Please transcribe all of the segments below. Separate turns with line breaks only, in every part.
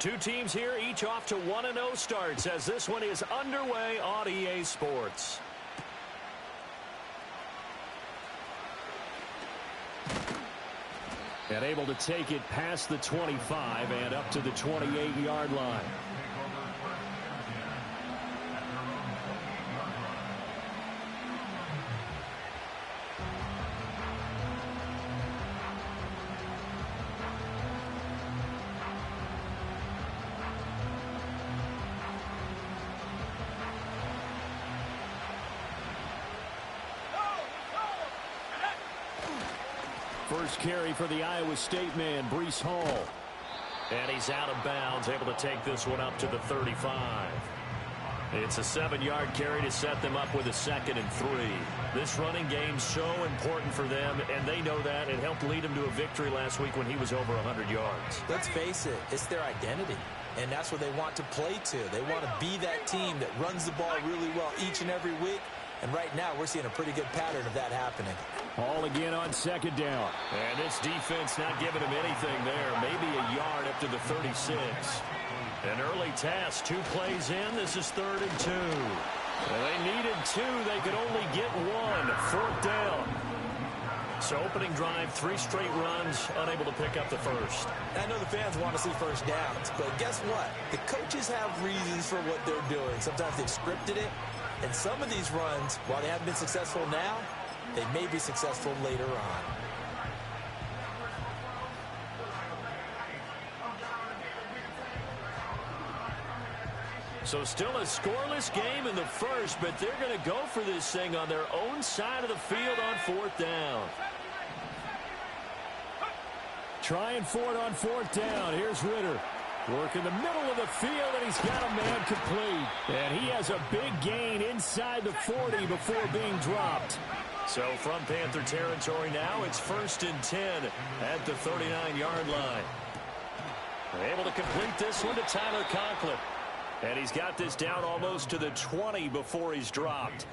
two teams here, each off to 1-0 starts as this one is underway on EA Sports. And able to take it past the 25 and up to the 28-yard line. First carry for the Iowa State man, Breece Hall. And he's out of bounds, able to take this one up to the 35. It's a 7-yard carry to set them up with a 2nd and 3. This running game's so important for them, and they know that. It helped lead them to a victory last week when he was over 100 yards.
Let's face it, it's their identity, and that's what they want to play to. They want to be that team that runs the ball really well each and every week. And right now, we're seeing a pretty good pattern of that happening.
Hall again on 2nd down. And this defense not giving him anything there. Maybe a yard up to the 36. An early task, 2 plays in. This is 3rd and 2. Well, they needed 2. They could only get 1. 4th down. So opening drive, 3 straight runs, unable to pick up the first.
I know the fans want to see first downs, but guess what? The coaches have reasons for what they're doing. Sometimes they've scripted it. And some of these runs, while they haven't been successful now, they may be successful later on.
So still a scoreless game in the first, but they're going to go for this thing on their own side of the field on 4th down. Trying for it on 4th down. Here's Ritter. Work in the middle of the field, and he's got a man complete. And he has a big gain inside the 40 before being dropped. So from Panther territory now, it's 1st and 10 at the 39-yard line. They're able to complete this one to Tyler Conklin. And he's got this down almost to the 20 before he's dropped.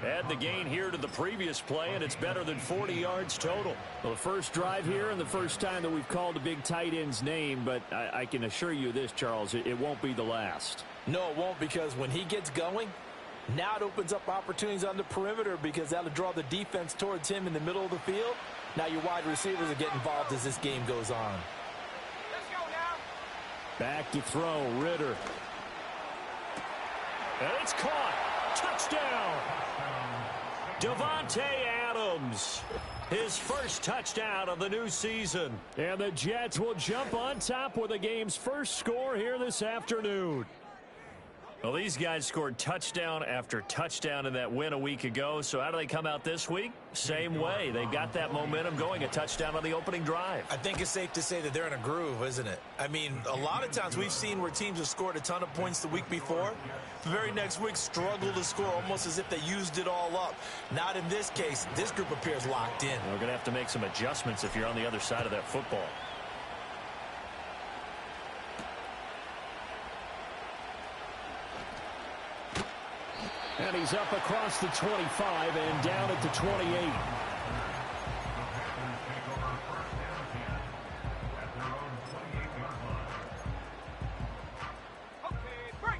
Add the gain here to the previous play, and it's better than 40 yards total. Well, the first drive here and the first time that we've called a big tight end's name, but I can assure you this, Charles, it won't be the last.
No, it won't, because when he gets going, now it opens up opportunities on the perimeter because that'll draw the defense towards him in the middle of the field. Now your wide receivers will get involved as this game goes on.
Let's go now.
Back to throw, Ritter. And it's caught. Touchdown. Devontae Adams. His first touchdown of the new season. And the Jets will jump on top with the game's first score here this afternoon. Well, these guys scored touchdown after touchdown in that win a week ago. So how do they come out this week? Same way. They've got that momentum going, a touchdown on the opening drive.
I think it's safe to say that they're in a groove, isn't it? I mean, a lot of times we've seen where teams have scored a ton of points the week before. The very next week struggle to score almost as if they used it all up. Not in this case. This group appears locked in.
We're going to have to make some adjustments if you're on the other side of that football. And he's up across the 25 and down at the 28.
Okay, break.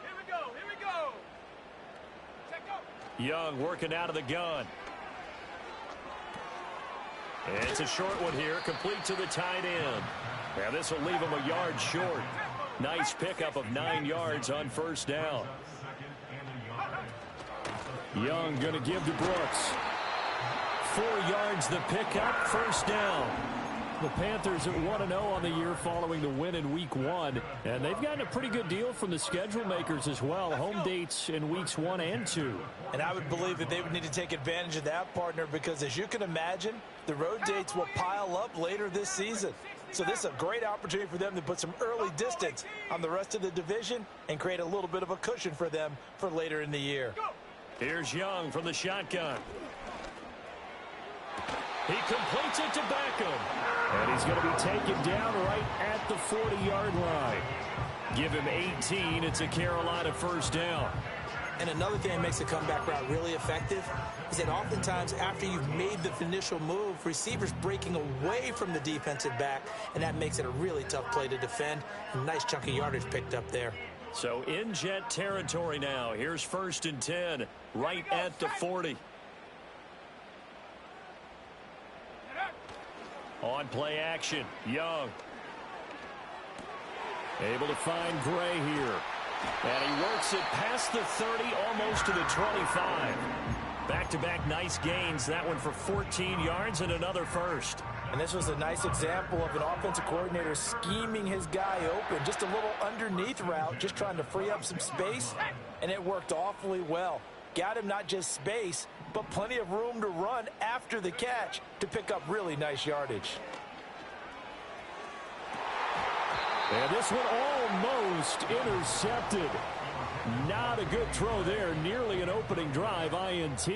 Here we go. Here we go. Check up.
Young working out of the gun. It's a short one here, complete to the tight end. Now this will leave him a yard short. Nice pickup of 9 yards on first down. Young going to give to Brooks. 4 yards the pickup, first down. The Panthers at 1-0 on the year following the win in Week 1. And they've gotten a pretty good deal from the schedule makers as well. Home dates in Weeks 1 and 2.
And I would believe that they would need to take advantage of that, partner, because as you can imagine, the road dates will pile up later this season. So this is a great opportunity for them to put some early distance on the rest of the division and create a little bit of a cushion for them for later in the year.
Here's Young from the shotgun. He completes it to Beckham. And he's going to be taken down right at the 40-yard line. Give him 18. It's a Carolina first down.
And another thing that makes a comeback route really effective is that oftentimes after you've made the initial move, receivers breaking away from the defensive back, and that makes it a really tough play to defend. A nice chunk of yardage picked up there.
So in Jet territory now. Here's 1st and 10, right at the 40. On play action, Young. Able to find Gray here. And he works it past the 30, almost to the 25. Back-to-back nice gains. That one for 14 yards and another first.
And this was a nice example of an offensive coordinator scheming his guy open. Just a little underneath route, just trying to free up some space. And it worked awfully well. Got him not just space, but plenty of room to run after the catch to pick up really nice yardage.
And this one almost intercepted. Not a good throw there. Nearly an opening drive, INT.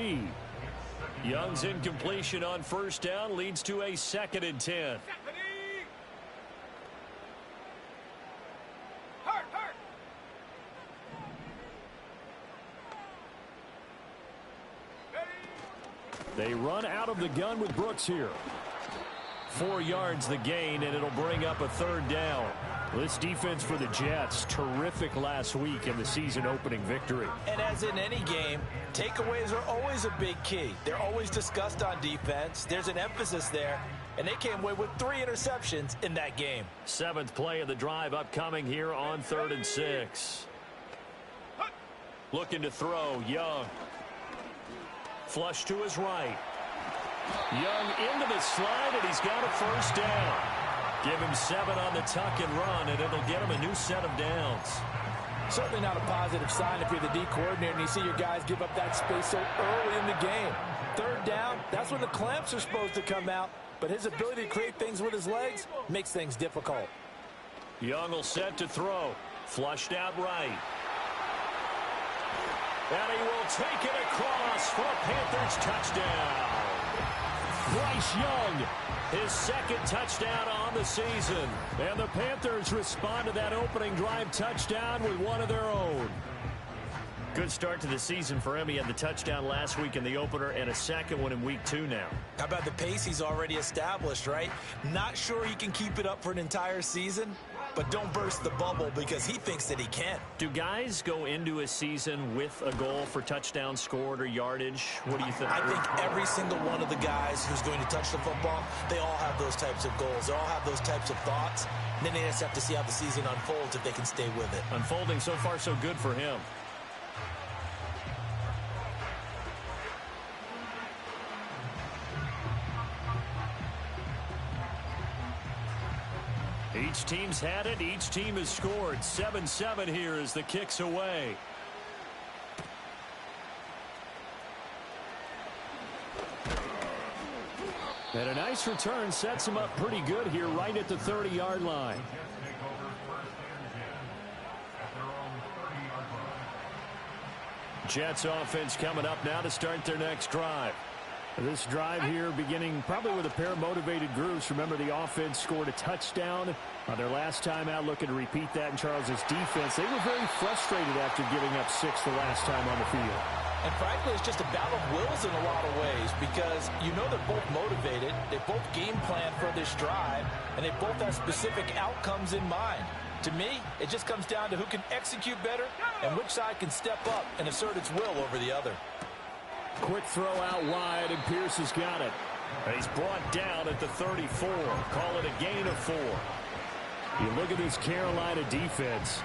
Young's incompletion on 1st down leads to a 2nd and 10. They run out of the gun with Brooks here. 4 yards the gain, and it'll bring up a 3rd down. This defense for the Jets, terrific last week in the season opening victory.
And as in any game, takeaways are always a big key. They're always discussed on defense. There's an emphasis there, and they came away with 3 interceptions in that game.
7th play of the drive upcoming here on 3rd and 6. Looking to throw, Young. Flush to his right. Young into the slide, and he's got a 1st down. Give him 7 on the tuck and run, and it'll get him a new set of downs.
Certainly not a positive sign if you're the D coordinator and you see your guys give up that space so early in the game. 3rd down, that's when the clamps are supposed to come out, but his ability to create things with his legs makes things difficult.
Young will set to throw. Flushed out right. And he will take it across for a Panthers touchdown. Bryce Young, his 2nd touchdown on the season. And the Panthers respond to that opening drive touchdown with one of their own. Good start to the season for him. He had the touchdown last week in the opener and a 2nd one in week 2 now.
How about the pace he's already established, right? Not sure he can keep it up for an entire season, but don't burst the bubble because he thinks that he can.
Do guys go into a season with a goal for touchdowns scored or yardage? What do you think?
I think every single one of the guys who's going to touch the football, they all have those types of goals. They all have those types of thoughts. And then they just have to see how the season unfolds if they can stay with it.
Unfolding so far so good for him. Each team's had it. Each team has scored. 7-7 here as the kick's away. And a nice return sets him up pretty good here right at the 30-yard line. Jets offense coming up now to start their next drive. This drive here beginning probably with a pair of motivated groups. Remember, the offense scored a touchdown on their last time out, looking to repeat that in Charles's defense. They were very frustrated after giving up 6 the last time on the field.
And frankly, it's just a battle of wills in a lot of ways because you know they're both motivated. They both game plan for this drive, and they both have specific outcomes in mind. To me, it just comes down to who can execute better and which side can step up and assert its will over the other.
Quick throw out wide, and Pierce has got it. And he's brought down at the 34. Call it a gain of 4. You look at this Carolina defense.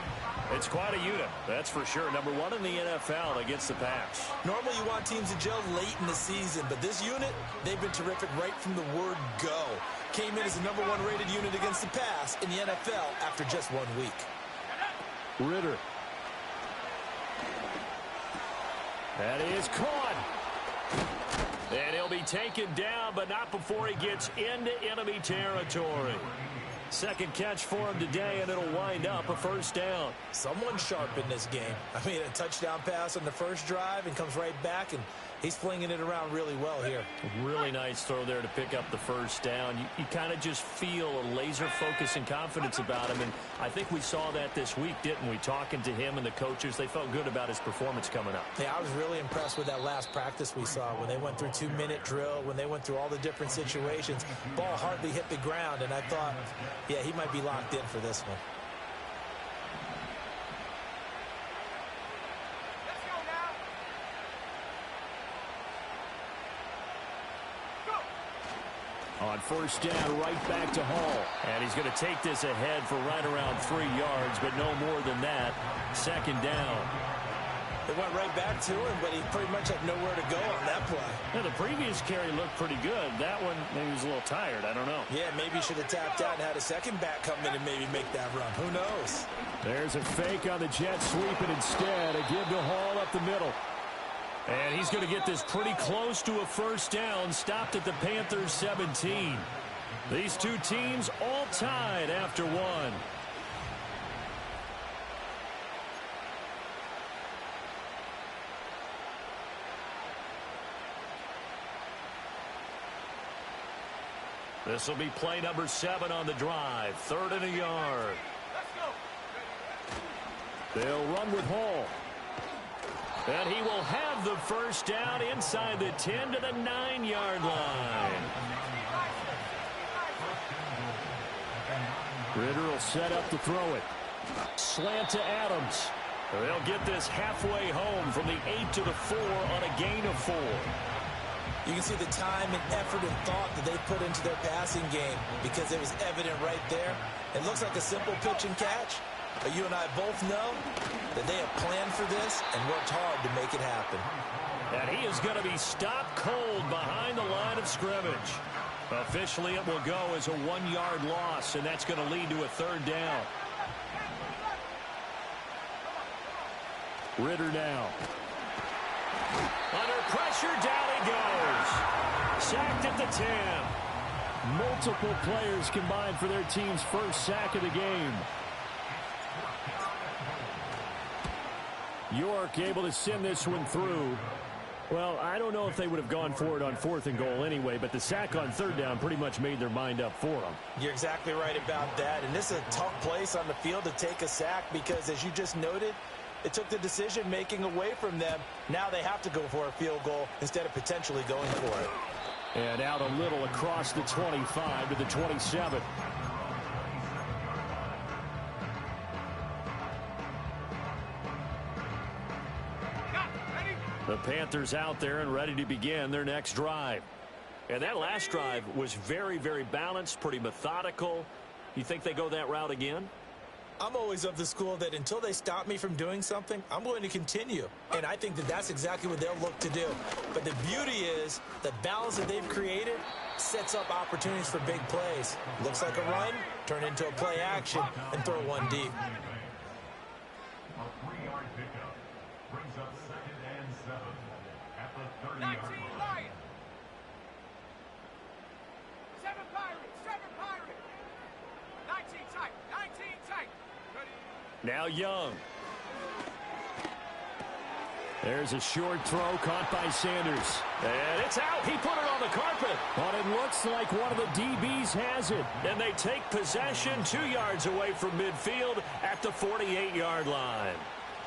It's quite a unit, that's for sure. Number 1 in the NFL against the pass.
Normally you want teams to gel late in the season, but this unit, they've been terrific right from the word go. Came in as the number 1 rated unit against the pass in the NFL after just 1 week.
Ritter. That is caught. And he'll be taken down, but not before he gets into enemy territory. 2nd catch for him today, and it'll wind up a 1st down.
Someone sharp in this game. I mean, a touchdown pass on the first drive and comes right back and He's flinging it around really well here.
Really nice throw there to pick up the first down. You kind of just feel a laser focus and confidence about him, and I think we saw that this week, didn't we? Talking to him and the coaches, they felt good about his performance coming up.
Yeah, I was really impressed with that last practice we saw when they went through 2-minute drill, when they went through all the different situations. Ball hardly hit the ground, and I thought, yeah, he might be locked in for this one.
On first down, right back to Hall. And he's going to take this ahead for right around 3 yards, but no more than that. Second down.
It went right back to him, but he pretty much had nowhere to go on that play.
Yeah, the previous carry looked pretty good. That one, maybe he was a little tired. I don't know.
Yeah, maybe he should have tapped out and had a second back come in and maybe make that run. Who knows?
There's a fake on the jet sweep, and instead a give to Hall up the middle. And he's going to get this pretty close to a first down, stopped at the Panthers' 17. These two teams all tied after one. This will be play number 7 on the drive. 3rd and a yard. They'll run with Hall. And he will have the first down inside the 10 to the 9-yard line. Ritter will set up to throw it. Slant to Adams. They'll get this halfway home from the 8 to the 4 on a gain of 4.
You can see the time and effort and thought that they put into their passing game because it was evident right there. It looks like a simple pitch and catch, but you and I both know that they have planned for this and worked hard to make it happen.
And he is going to be stopped cold behind the line of scrimmage. Officially, it will go as a 1-yard loss, and that's going to lead to a 3rd down. Ritter now. Under pressure, down he goes. Sacked at the 10. Multiple players combined for their team's first sack of the game. York able to send this one through. Well, I don't know if they would have gone for it on 4th and goal anyway, but the sack on 3rd down pretty much made their mind up for them.
You're exactly right about that, and this is a tough place on the field to take a sack because, as you just noted, it took the decision-making away from them. Now they have to go for a field goal instead of potentially going for it.
And out a little across the 25 to the 27. The Panthers out there and ready to begin their next drive. And that last drive was very, very balanced, pretty methodical. You think they go that route again?
I'm always of the school that until they stop me from doing something, I'm going to continue. And I think that that's exactly what they'll look to do. But the beauty is the balance that they've created sets up opportunities for big plays. Looks like a run, turn into a play action, and throw one deep.
A 3-yard pickup brings up 2nd and 7 at the 30-yard line.
Lions. 7 Pirates. 7 Pirates. 19 tight. 19 tight.
Now Young. There's a short throw caught by Sanders. And it's out. He put it on the carpet. But it looks like one of the DBs has it. And they take possession 2 yards away from midfield at the 48-yard line.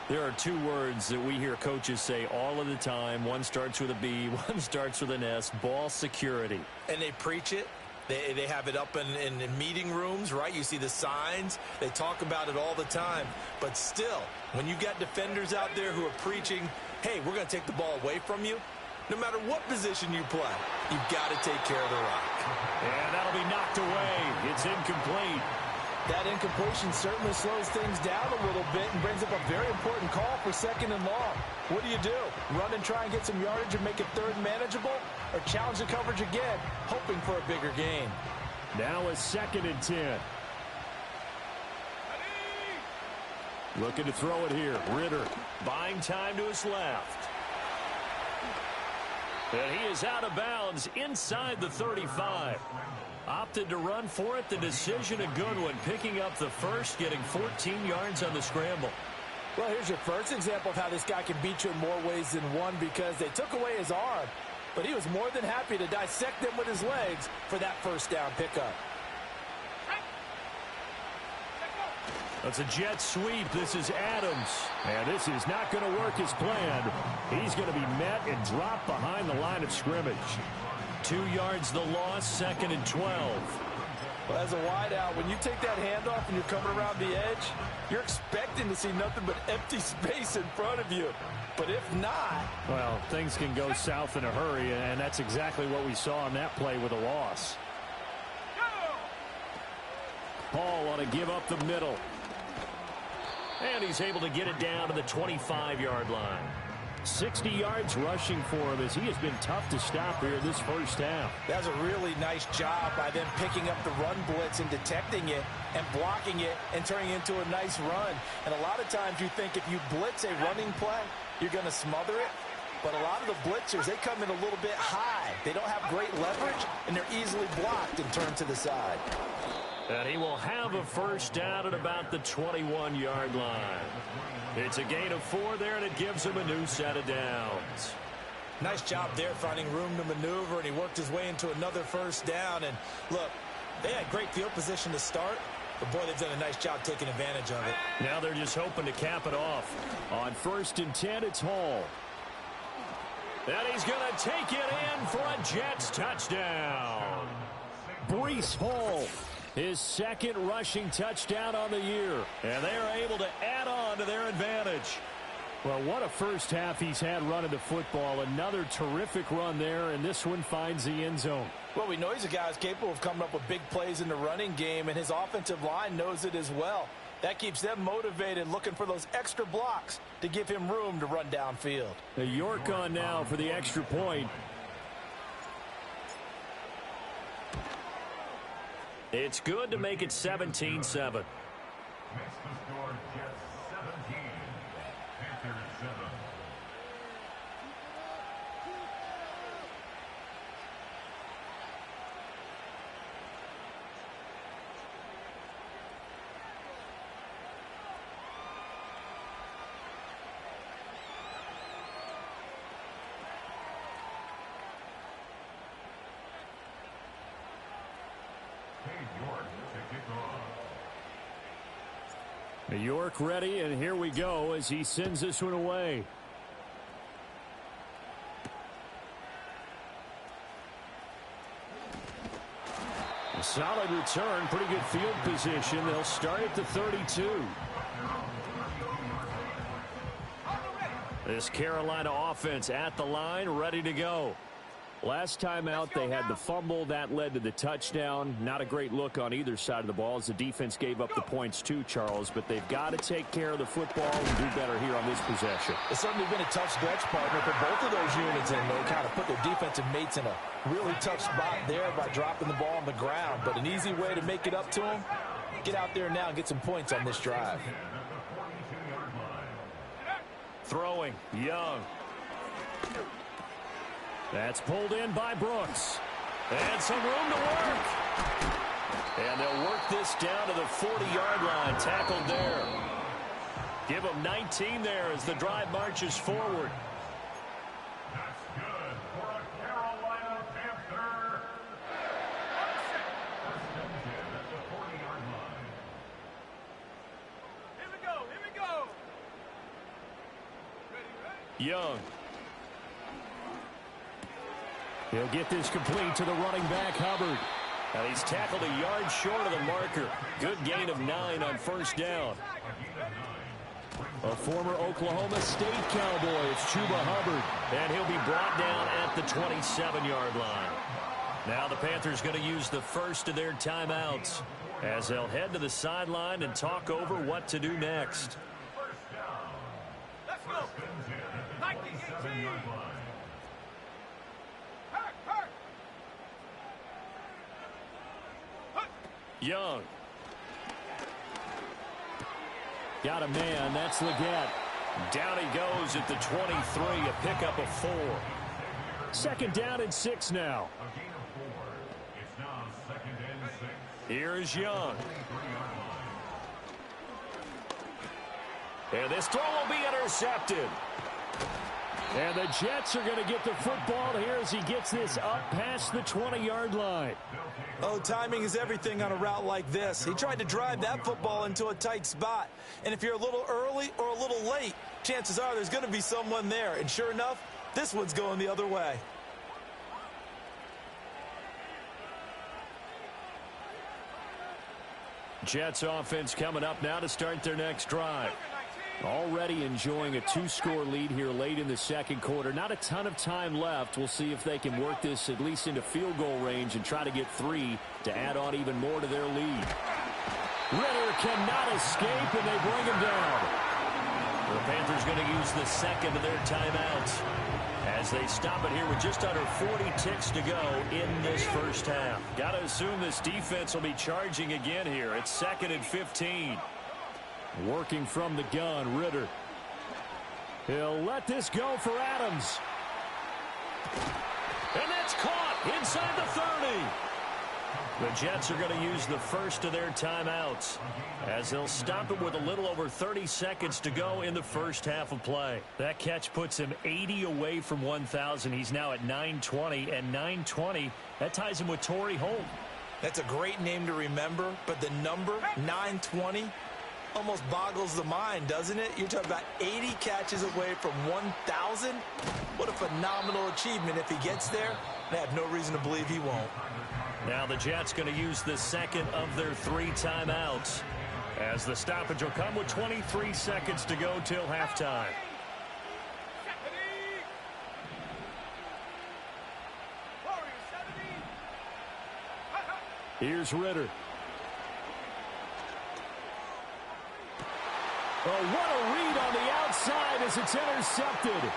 There are 2 words that we hear coaches say all of the time. One starts with a B, one starts with an S. Ball security.
And they preach it. They have it up in meeting rooms, right? You see the signs. They talk about it all the time. But still, when you got defenders out there who are preaching, hey, we're going to take the ball away from you, no matter what position you play, you've got to take care of the rock.
And that'll be knocked away. It's incomplete.
That incompletion certainly slows things down a little bit and brings up a very important call for 2nd and long. What do? Run and try and get some yardage and make it 3rd manageable? Or challenge the coverage again, hoping for a bigger gain?
Now a 2nd and 10. Looking to throw it here. Ritter buying time to his left. And he is out of bounds inside the 35. Opted to run for it. The decision a good one. Picking up the first, getting 14 yards on the scramble.
Well, here's your first example of how this guy can beat you in more ways than one, because they took away his arm, but he was more than happy to dissect them with his legs for that first down pickup.
That's a jet sweep. This is Adams. And this is not going to work as planned. He's going to be met and dropped behind the line of scrimmage. 2 yards the loss, 2nd and 12.
Well, as a wideout, when you take that handoff and you're coming around the edge, you're expecting to see nothing but empty space in front of you. But if not...
well, things can go south in a hurry, and that's exactly what we saw on that play with a loss. Paul want to give up the middle. And he's able to get it down to the 25-yard line. 60 yards rushing for him, as he has been tough to stop here this first half.
That's a really nice job by them picking up the run blitz and detecting it and blocking it and turning it into a nice run. And a lot of times you think if you blitz a running play, you're going to smother it. But a lot of the blitzers, they come in a little bit high. They don't have great leverage, and they're easily blocked and turned to the side.
And he will have a first down at about the 21-yard line. It's a gain of 4 there, and it gives him a new set of downs.
Nice job there finding room to maneuver, and he worked his way into another first down. And look, they had great field position to start, but boy, they've done a nice job taking advantage of it.
Now they're just hoping to cap it off. On 1st and 10, it's Hall. And he's going to take it in for a Jets touchdown. Breece Hall, his 2nd rushing touchdown on the year. And they are able to add on to their advantage. Well, what a first half he's had running the football. Another terrific run there, and this one finds the end zone.
Well, we know he's a guy who's capable of coming up with big plays in the running game, and his offensive line knows it as well. That keeps them motivated, looking for those extra blocks to give him room to run downfield.
York on now for the extra point. It's good to make it 17-7.
Makes the score Jets 17, Panthers 7.
York ready, and here we go as he sends this one away. A solid return, pretty good field position. They'll start at the 32. This Carolina offense at the line, ready to go. Last time out, they had the fumble. That led to the touchdown. Not a great look on either side of the ball as the defense gave up the points too, Charles. But they've got to take care of the football and do better here on this possession.
It's certainly been a tough stretch, partner, for both of those units, and they kind of put their defensive mates in a really tough spot there by dropping the ball on the ground. But an easy way to make it up to them, get out there now and get some points on this drive.
Throwing, Young. That's pulled in by Brooks. And some room to work. And they'll work this down to the 40-yard line. Tackled there. Give them 19 there as the drive marches forward.
That's good for a Carolina Panther. First and 10 at the 40-yard line.
Here we go, here we go. Ready?
Young. He'll get this complete to the running back, Hubbard. And he's tackled a yard short of the marker. Good gain of 9 on first down. A former Oklahoma State Cowboy, it's Chuba Hubbard. And he'll be brought down at the 27-yard line. Now the Panthers going to use the first of their timeouts as they'll head to the sideline and talk over what to do next.
Let's go. 19-18.
Young. Got a man. That's Leggett. Down he goes at the 23. A pickup of 4. Second down and 6 now.
A gain of 4. It's now 2nd and 6.
Here's Young. And this throw will be intercepted. And the Jets are going to get the football here as he gets this up past the 20-yard line.
Oh, timing is everything on a route like this. He tried to drive that football into a tight spot. And if you're a little early or a little late, chances are there's going to be someone there. And sure enough, this one's going the other way.
Jets offense coming up now to start their next drive. Already enjoying a 2-score lead here late in the second quarter. Not a ton of time left. We'll see if they can work this at least into field goal range and try to get 3 to add on even more to their lead. Ritter cannot escape, and they bring him down. The Panthers going to use the second of their timeouts as they stop it here with just under 40 ticks to go in this first half. Got to assume this defense will be charging again here. It's 2nd and 15. Working from the gun, Ritter. He'll let this go for Adams. And that's caught inside the 30. The Jets are going to use the first of their timeouts as they'll stop it with a little over 30 seconds to go in the first half of play. That catch puts him 80 away from 1,000. He's now at 920, and 920, that ties him with Torrey Holt.
That's a great name to remember, but the number 920 almost boggles the mind, doesn't it? You're talking about 80 catches away from 1,000. What a phenomenal achievement if he gets there. I have no reason to believe he won't.
Now the Jets going to use the second of their 3 timeouts as the stoppage will come with 23 seconds to go till halftime. Here's Ritter. Oh, what a read on the outside as it's intercepted.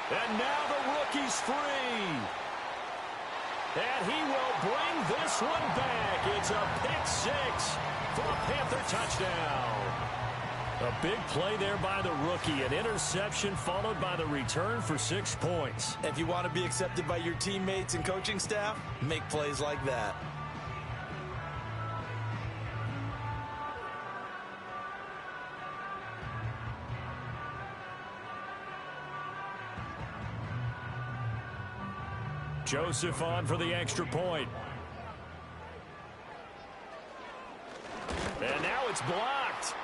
And now the rookie's free. And he will bring this one back. It's a pick 6 for a Panther touchdown. A big play there by the rookie. An interception followed by the return for 6 points.
If you want to be accepted by your teammates and coaching staff, make plays like that.
Joseph on for the extra point. And now it's blocked.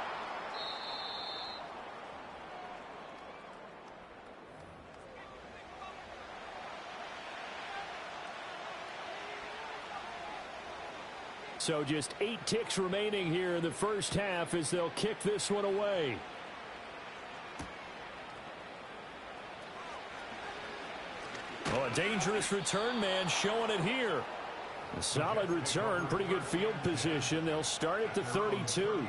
So just 8 ticks remaining here in the first half as they'll kick this one away. Oh, a dangerous return man showing it here. A solid return, pretty good field position. They'll start at the 32.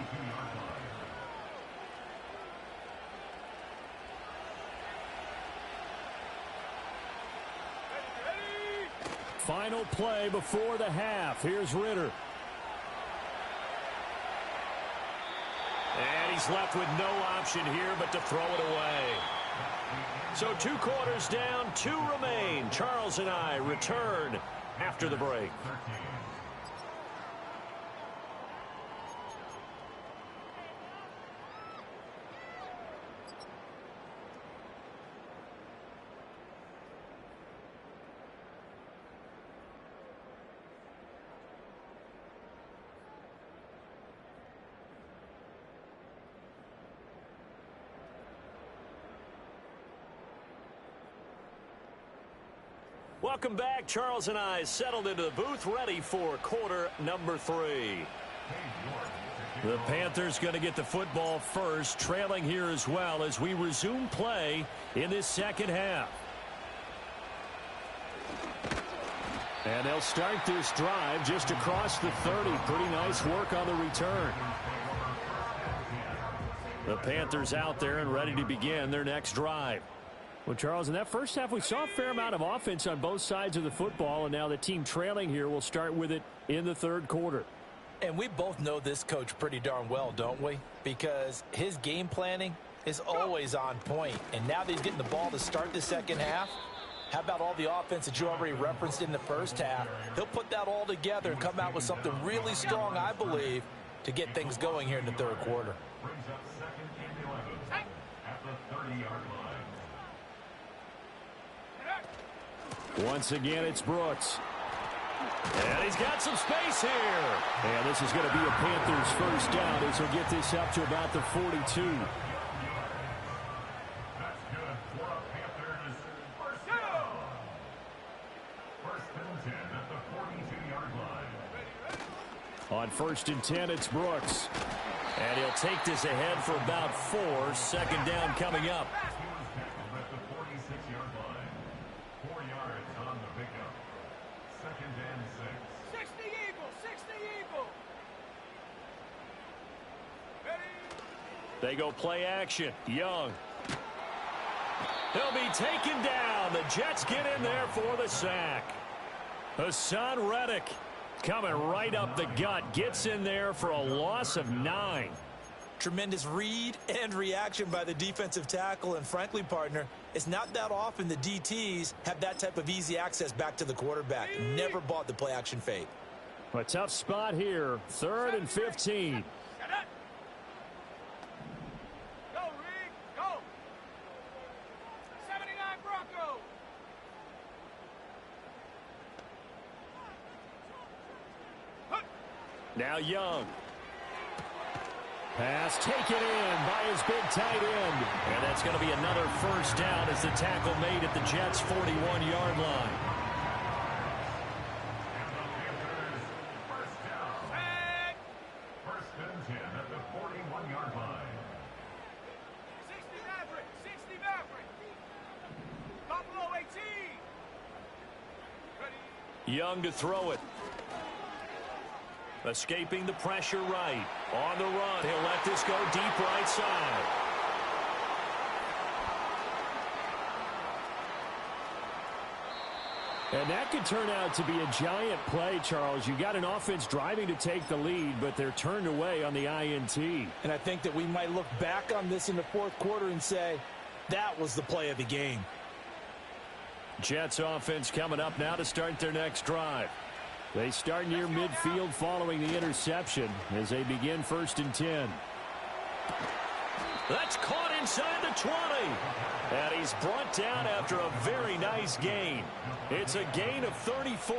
Final play before the half. Here's Ritter. And he's left with no option here but to throw it away. So 2 quarters down, 2 remain. Charles and I return after the break. Welcome back. Charles and I settled into the booth, ready for quarter number 3. The Panthers going to get the football first, trailing here as well as we resume play in this second half. And they'll start this drive just across the 30. Pretty nice work on the return. The Panthers out there and ready to begin their next drive. Well, Charles, in that first half, we saw a fair amount of offense on both sides of the football, and now the team trailing here will start with it in the third quarter.
And we both know this coach pretty darn well, don't we? Because his game planning is always on point. And now that he's getting the ball to start the second half, how about all the offense that you already referenced in the first half? He'll put that all together and come out with something really strong, I believe, to get things going here in the third quarter.
Brings up second and 11 at the 30-yard line.
Once again, it's Brooks. And he's got some space here. And this is going to be a Panthers first down as he'll get this up to about the 42.
That's good for a Panthers first down. First and 10 at the 42-yard line.
On first and 10, it's Brooks. And he'll take this ahead for about 4. Second down coming up.
He was tackled at the 46-yard line. 4 yards on the pickup. Second and 6.
60 Eagles, 60 Eagles. Ready?
They go play action. Young. He'll be taken down. The Jets get in there for the sack. Hassan Reddick coming right up the gut. Gets in there for a loss of 9.
Tremendous read and reaction by the defensive tackle. And frankly, partner, it's not that often the DTs have that type of easy access back to the quarterback. Never bought the play action fake.
A tough spot here. 3rd and 15.
Go, Reed, go. 79 Broncos.
Now Young. Pass taken in by his big tight end. And that's going to be another first down as the tackle made at the Jets' 41-yard line.
First down.
Sack.
First and 10 at the 41-yard line.
60 Maverick, 60 Maverick. Buffalo 18. Ready?
Young to throw it. Escaping the pressure right. On the run, he'll let this go deep right side. And that could turn out to be a giant play, Charles. You got an offense driving to take the lead, but they're turned away on the INT.
And I think that we might look back on this in the fourth quarter and say, that was the play of the game.
Jets offense coming up now to start their next drive. They start near midfield following the interception as they begin 1st and 10. That's caught inside the 20. And he's brought down after a very nice gain. It's a gain of 34.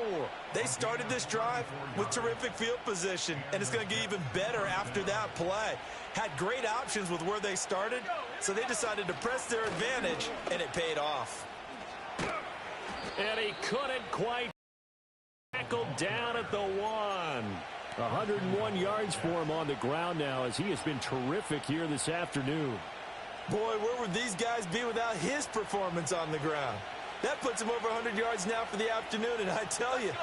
They started this drive with terrific field position, and it's going to get even better after that play. Had great options with where they started, so they decided to press their advantage, and it paid off.
And he couldn't quite. Tackled down at the 1. 101 yards for him on the ground now as he has been terrific here this afternoon.
Boy, where would these guys be without his performance on the ground? That puts him over 100 yards now for the afternoon, and I tell you,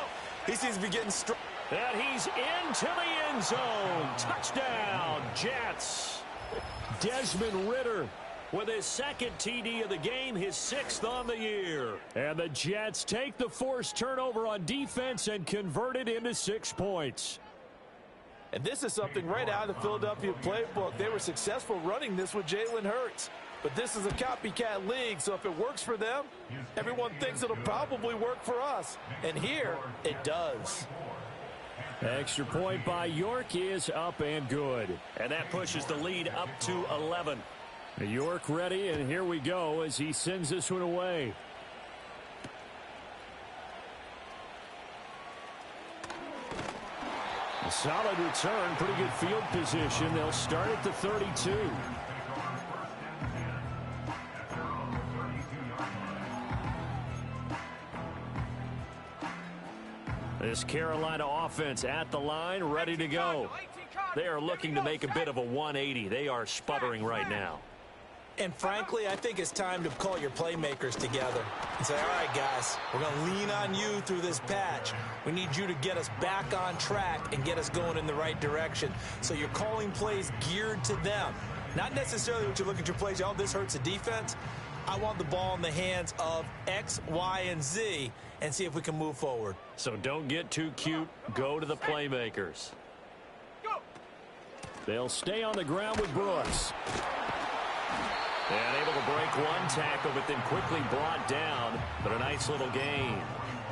he seems to be getting strong.
And he's into the end zone. Touchdown, Jets. Desmond Ridder with his 2nd TD of the game, his 6th on the year. And the Jets take the forced turnover on defense and convert it into 6 points.
And this is something right out of the Philadelphia playbook. They were successful running this with Jalen Hurts. But this is a copycat league, so if it works for them, everyone thinks it'll probably work for us. And here, it does.
Extra point by York is up and good. And that pushes the lead up to 11. York ready, and here we go as he sends this one away. A solid return, pretty good field position. They'll start at the 32. This Carolina offense at the line, ready to go. They are looking to make a bit of a 180. They are sputtering right now.
And frankly, I think it's time to call your playmakers together and say, all right, guys, we're going to lean on you through this patch. We need you to get us back on track and get us going in the right direction. So you're calling plays geared to them. Not necessarily what you look at your plays, oh, this hurts the defense. I want the ball in the hands of X, Y, and Z and see if we can move forward.
So don't get too cute. Go to the playmakers. They'll stay on the ground with Brooks. And able to break one tackle, but then quickly brought down. But a nice little gain.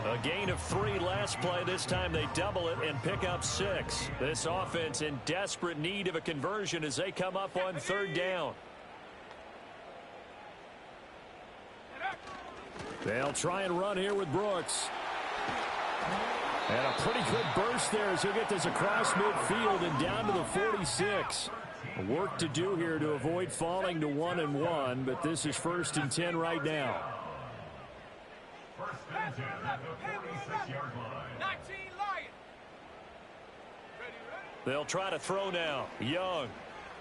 A gain of 3 last play. This time they double it and pick up 6. This offense in desperate need of a conversion as they come up on 3rd down. They'll try and run here with Brooks. And a pretty good burst there as he'll get this across midfield and down to the 46. Work to do here to avoid falling to 1-1, but this is 1st and 10 right now.
First and 10 at the 46-yard line.
19 Lions.
They'll try to throw now. Young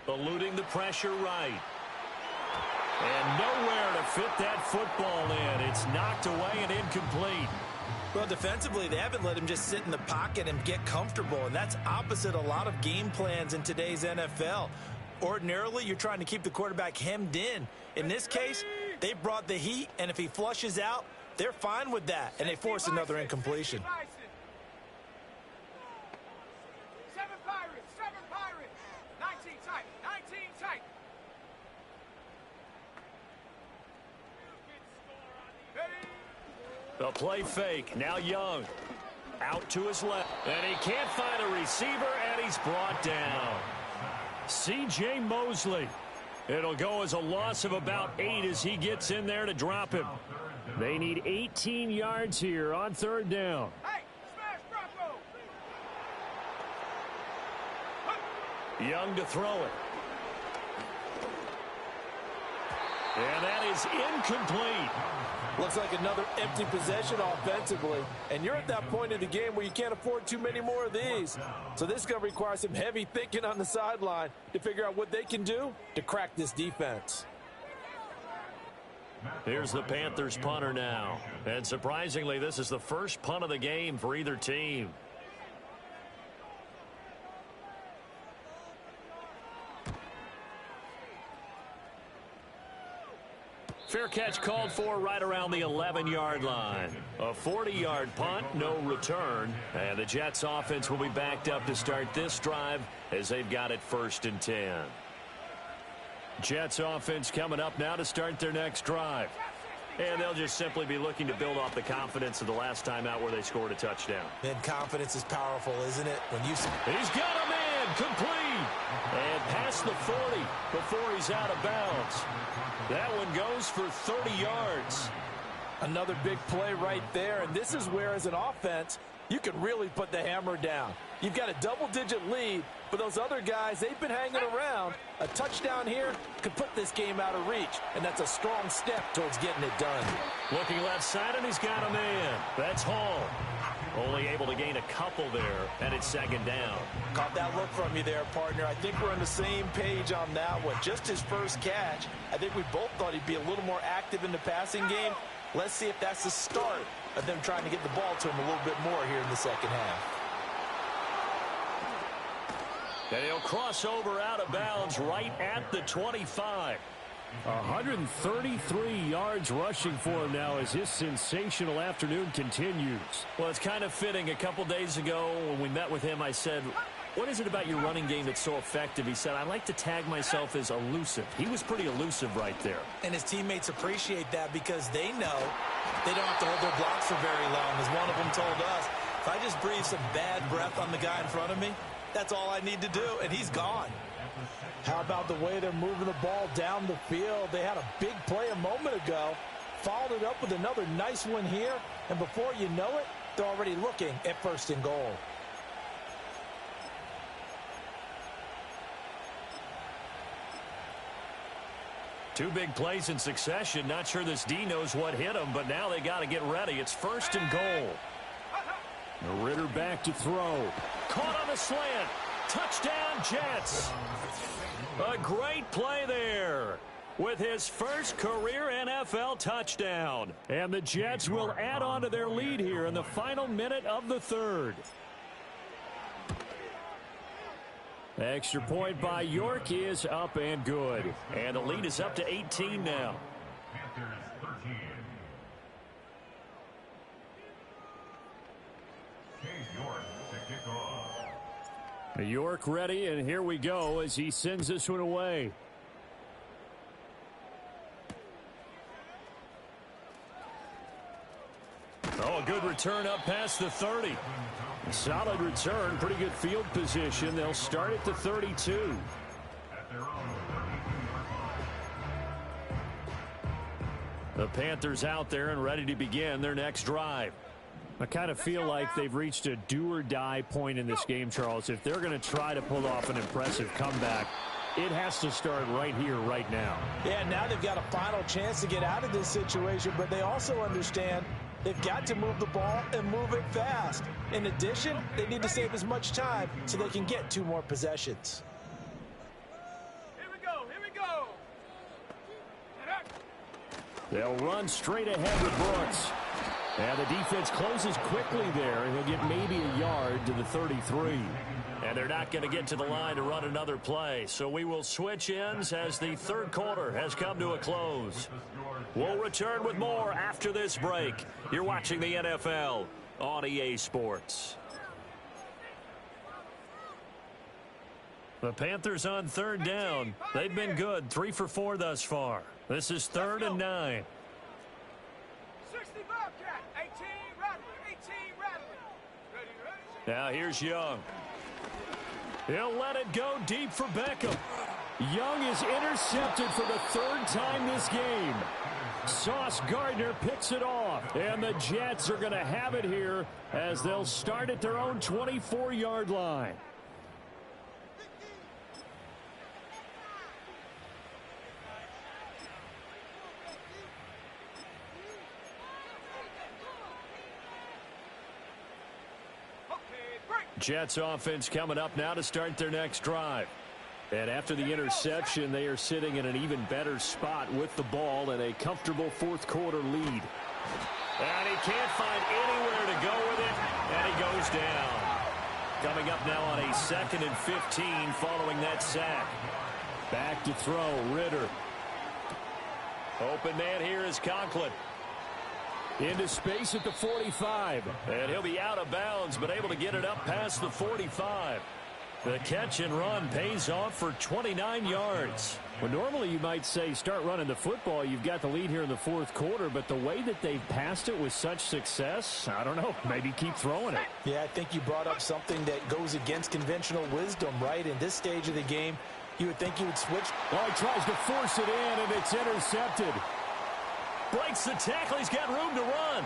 eluding the pressure right. And nowhere to fit that football in. It's knocked away and incomplete.
Well, defensively, they haven't let him just sit in the pocket and get comfortable, and that's opposite a lot of game plans in today's NFL. Ordinarily, you're trying to keep the quarterback hemmed in. In this case, they brought the heat, and if he flushes out, they're fine with that, and they force another incompletion.
7 Pirates, 7 Pirates. 19 tight, 19 tight.
The play fake. Now Young. Out to his left. And he can't find a receiver, and he's brought down. C.J. Mosley. It'll go as a loss of about 8 as he gets in there to drop him. They need 18 yards here on 3rd down.
Hey, smash Bronco.
Young to throw it. And that is incomplete.
Looks like another empty possession offensively. And you're at that point in the game where you can't afford too many more of these. So this is going to require some heavy thinking on the sideline to figure out what they can do to crack this defense.
Here's the Panthers punter now. And surprisingly, this is the first punt of the game for either team. Fair catch called for right around the 11-yard line. A 40-yard punt, no return. And the Jets offense will be backed up to start this drive as they've got it 1st and 10. Jets offense coming up now to start their next drive. And they'll just simply be looking to build off the confidence of the last time out where they scored a touchdown.
And confidence is powerful, isn't it? When you
He's got a man complete. And past the 40 before he's out of bounds. That one goes for 30 yards.
Another big play right there, and this is where, as an offense, you can really put the hammer down. You've got a double-digit lead, but those other guys, they've been hanging around. A touchdown here could put this game out of reach, and that's a strong step towards getting it done.
Looking left side, and he's got a man. That's Hall. Only able to gain a couple there, and it's 2nd down.
Caught that look from you there, partner. I think we're on the same page on that one. Just his first catch. I think we both thought he'd be a little more active in the passing game. Let's see if that's the start of them trying to get the ball to him a little bit more here in the second half.
And he'll cross over out of bounds right at the 25. 133 yards rushing for him now as his sensational afternoon continues. Well, it's kind of fitting. A couple days ago when we met with him, I said, what is it about your running game that's so effective? He said, I like to tag myself as elusive. He was pretty elusive right there.
And his teammates appreciate that because they know they don't have to hold their blocks for very long. As one of them told us, if I just breathe some bad breath on the guy in front of me, that's all I need to do, and he's gone. How about the way they're moving the ball down the field? They had a big play a moment ago, followed it up with another nice one here, and before you know it, they're already looking at 1st and goal.
Two big plays in succession. Not sure this D knows what hit him, but now they got to get ready. It's 1st and goal. Ritter back to throw. Caught on a slant. Touchdown, Jets. A great play there with his first career NFL touchdown. And the Jets will add on to their lead here in the final minute of the 3rd. Extra point by York is up and good. And the lead is up to 18 now.
Panthers 13. York to kick off.
York ready, and here we go as he sends this one away. return up past the 30. Solid return, pretty good field position. They'll start at the 32.
At their own 32-yard line.
The Panthers out there and ready to begin their next drive. I kind of feel like they've reached a do-or-die point in this game, Charles. If they're going to try to pull off an impressive comeback, it has to start right here, right now.
Yeah, now they've got a final chance to get out of this situation, but they also understand they've got to move the ball and move it fast. In addition, they need to save as much time so they can get 2 more possessions.
Here we go. Here we go.
They'll run straight ahead with Brooks. And the defense closes quickly there, and he'll get maybe a yard to the 33. And they're not going to get to the line to run another play. So we will switch ends as the third quarter has come to a close. We'll return with more after this break. You're watching the NFL on EA Sports. The Panthers on third down. They've been good, 3 for 4 thus far. This is 3rd and 9.
60 Bobcat. 18 Rattler. 18 Rattler. Ready, ready.
Now here's Young. He'll let it go deep for Beckham. Young is intercepted for the 3rd time this game. Sauce Gardner picks it off. And the Jets are going to have it here as they'll start at their own 24-yard line. Jets offense coming up now to start their next drive. And after the interception, they are sitting in an even better spot with the ball and a comfortable 4th quarter lead. And he can't find anywhere to go with it, and he goes down. Coming up now on a 2nd and 15 following that sack. Back to throw, Ritter. Open man here is Conklin. Into space at the 45. And he'll be out of bounds, but able to get it up past the 45. The catch and run pays off for 29 yards. Well, normally you might say start running the football. You've got the lead here in the 4th quarter, but the way that they've passed it with such success, I don't know, maybe keep throwing it.
Yeah, I think you brought up something that goes against conventional wisdom, right? In this stage of the game, you would think you would switch.
Oh, he tries to force it in, and it's intercepted. Breaks the tackle. He's got room to run.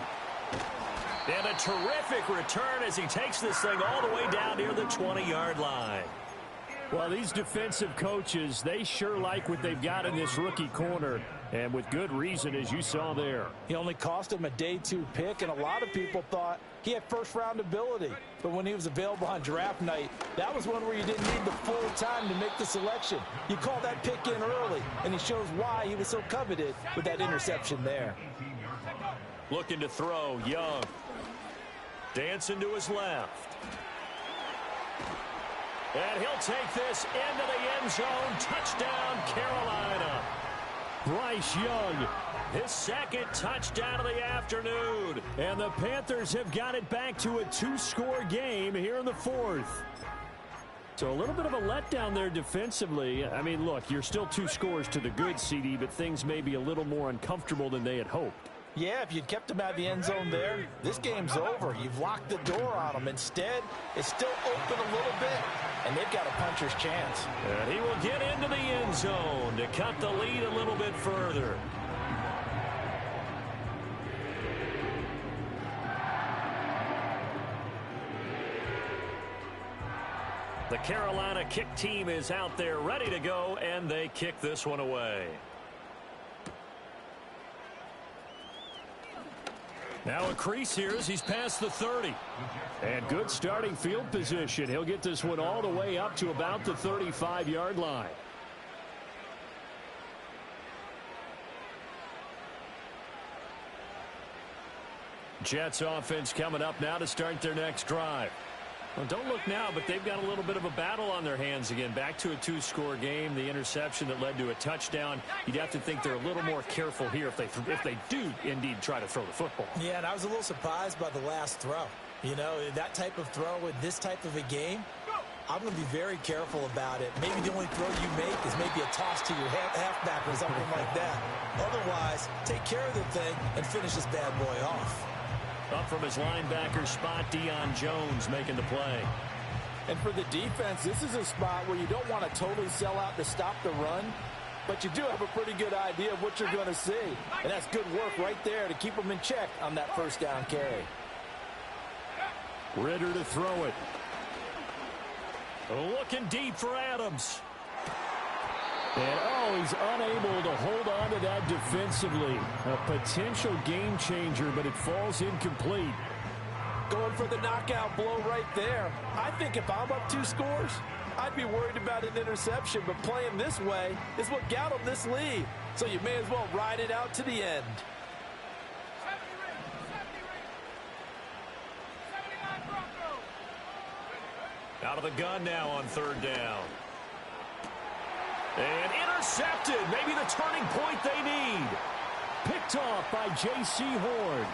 And a terrific return as he takes this thing all the way down near the 20-yard line. Well, these defensive coaches, they sure like what they've got in this rookie corner, and with good reason, as you saw there.
He only cost him a day 2 pick, and a lot of people thought he had first-round ability. But when he was available on draft night, that was one where you didn't need the full time to make the selection. You call that pick in early, and he shows why he was so coveted with that interception there.
Looking to throw, Young. Dancing to his left. And he'll take this into the end zone. Touchdown, Carolina. Bryce Young, his 2nd touchdown of the afternoon. And the Panthers have got it back to a 2-score game here in the 4th. So a little bit of a letdown there defensively. I mean, look, you're still 2 scores to the good, CD, but things may be a little more uncomfortable than they had hoped.
Yeah, if you'd kept him out of the end zone there, this game's over. You've locked the door on him. Instead, it's still open a little bit, and they've got a puncher's chance.
And he will get into the end zone to cut the lead a little bit further. The Carolina kick team is out there ready to go, and they kick this one away. Now a crease here as he's past the 30. And good starting field position. He'll get this one all the way up to about the 35-yard line. Jets offense coming up now to start their next drive. Well, don't look now, but they've got a little bit of a battle on their hands again. Back to a 2-score game. The interception that led to a touchdown. You'd have to think they're a little more careful here if they do indeed try to throw the football.
Yeah, and I was a little surprised by the last throw. You know, that type of throw in this type of a game, I'm going to be very careful about it. Maybe the only throw you make is maybe a toss to your halfback or something like that. Otherwise, take care of the thing and finish this bad boy off.
Up from his linebacker spot, Deion Jones making the play.
And for the defense, this is a spot where you don't want to totally sell out to stop the run, but you do have a pretty good idea of what you're going to see. And that's good work right there to keep them in check on that first down carry.
Ritter to throw it. Looking deep for Adams. And, oh, he's unable to hold on to that defensively. A potential game changer, but it falls incomplete.
Going for the knockout blow right there. I think if I'm up 2 scores, I'd be worried about an interception, but playing this way is what got him this lead. So you may as well ride it out to the end.
79 Broncos.
Out of the gun now on 3rd down. And intercepted. Maybe the turning point they need. Picked off by J.C. Horn.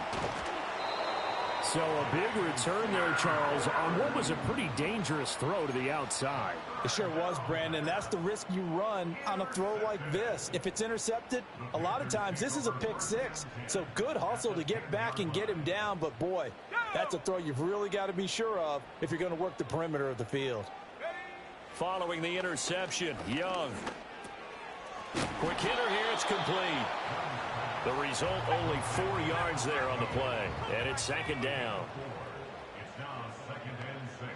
So a big return there, Charles, on what was a pretty dangerous throw to the outside.
It sure was, Brandon. That's the risk you run on a throw like this. If it's intercepted, a lot of times this is a pick 6. So good hustle to get back and get him down. But, boy, that's a throw you've really got to be sure of if you're going to work the perimeter of the field.
Following the interception, Young. Quick hitter here, it's complete. The result, only 4 yards there on the play. And it's 2nd down.
It's now 2nd and 6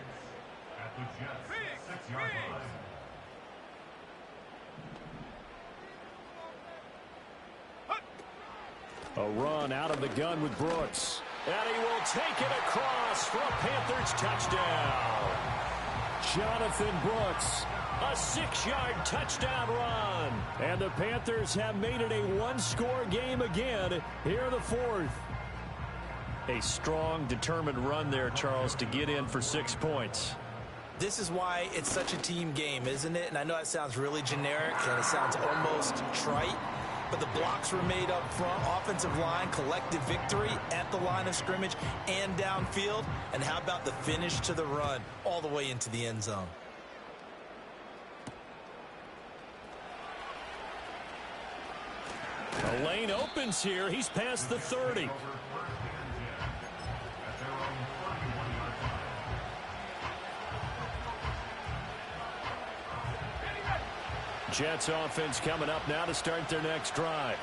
at the Jets' 6-yard line.
A run out of the gun with Brooks. And he will take it across for a Panthers touchdown. Jonathan Brooks, a 6-yard touchdown run. And the Panthers have made it a 1-score game again here in the 4th. A strong, determined run there, Charles, to get in for 6 points.
This is why it's such a team game, isn't it? And I know that sounds really generic and it sounds almost trite, but the blocks were made up front, offensive line, collective victory at the line of scrimmage and downfield. And how about the finish to the run all the way into the end zone?
The lane opens here. He's past the 30. Jets offense coming up now to start their next drive.